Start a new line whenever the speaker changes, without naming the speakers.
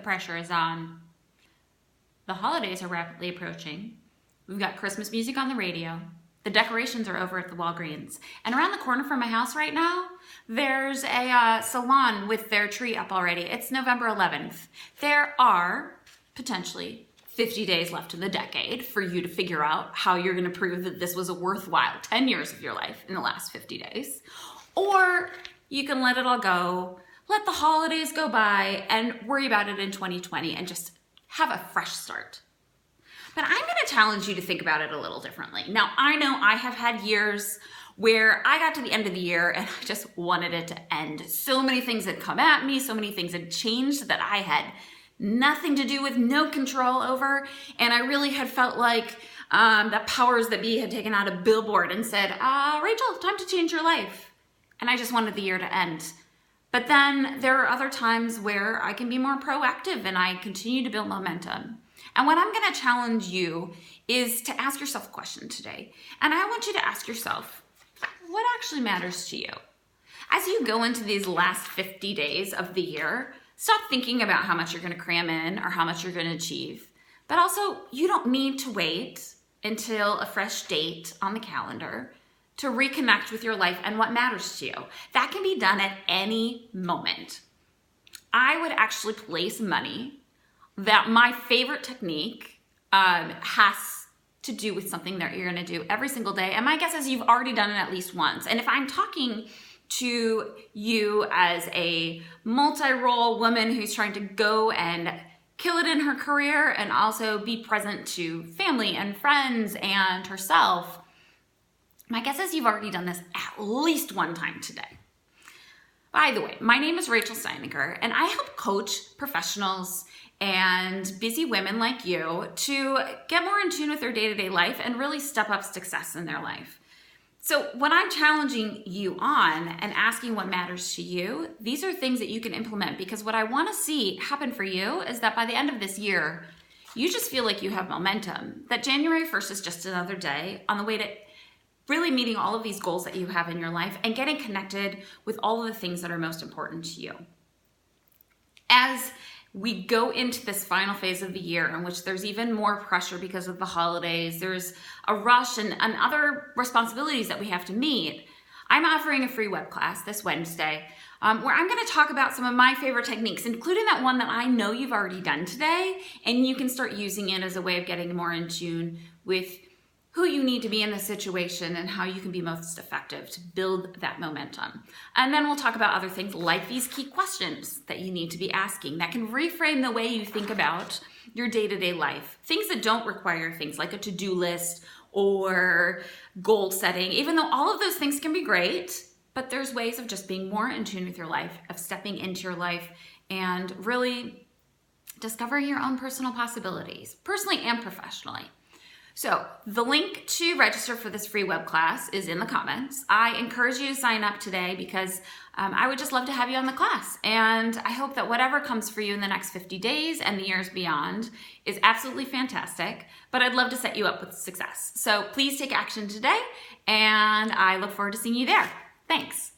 pressure is on. The holidays are rapidly approaching. We've got Christmas music on the radio. The decorations are over at the Walgreens. And around the corner from my house right now, there's a salon with their tree up already. It's November 11th. There are potentially 50 days left in the decade for you to figure out how you're going to prove that this was a worthwhile 10 years of your life in the last 50 days. Or you can let it all go, let the holidays go by, and worry about it in 2020 and just have a fresh start. But I'm going to challenge you to think about it a little differently. Now, I know I have had years where I got to the end of the year and I just wanted it to end. So many things had come at me, so many things had changed that I had nothing to do with, no control over, and I really had felt like the powers that be had taken out a billboard and said, Rachel, time to change your life. And I just wanted the year to end. But then there are other times where I can be more proactive and I continue to build momentum. And what I'm going to challenge you is to ask yourself a question today. And I want you to ask yourself, what actually matters to you? As you go into these last 50 days of the year, stop thinking about how much you're going to cram in or how much you're going to achieve. But also, you don't need to wait until a fresh date on the calendar to reconnect with your life and what matters to you. That can be done at any moment. I would actually place money that my favorite technique has to do with something that you're going to do every single day. And my guess is you've already done it at least once. And if I'm talking to you as a multi-role woman who's trying to go and kill it in her career and also be present to family and friends and herself, my guess is you've already done this at least one time today. By the way, my name is Rachel Steinecker, and I help coach professionals and busy women like you to get more in tune with their day-to-day life and really step up success in their life. So when I'm challenging you on and asking what matters to you, these are things that you can implement, because what I want to see happen for you is that by the end of this year, you just feel like you have momentum, that January 1st is just another day on the way to really meeting all of these goals that you have in your life and getting connected with all of the things that are most important to you. As we go into this final phase of the year in which there's even more pressure because of the holidays, there's a rush and other responsibilities that we have to meet, I'm offering a free web class this Wednesday where I'm going to talk about some of my favorite techniques, including that one that I know you've already done today, and you can start using it as a way of getting more in tune with who you need to be in the situation and how you can be most effective to build that momentum. And then we'll talk about other things like these key questions that you need to be asking that can reframe the way you think about your day-to-day life. Things that don't require things like a to-do list or goal setting, even though all of those things can be great, but there's ways of just being more in tune with your life, of stepping into your life and really discovering your own personal possibilities, personally and professionally. So the link to register for this free web class is in the comments. I encourage you to sign up today because I would just love to have you on the class. And I hope that whatever comes for you in the next 50 days and the years beyond is absolutely fantastic, but I'd love to set you up with success. So please take action today, and I look forward to seeing you there. Thanks.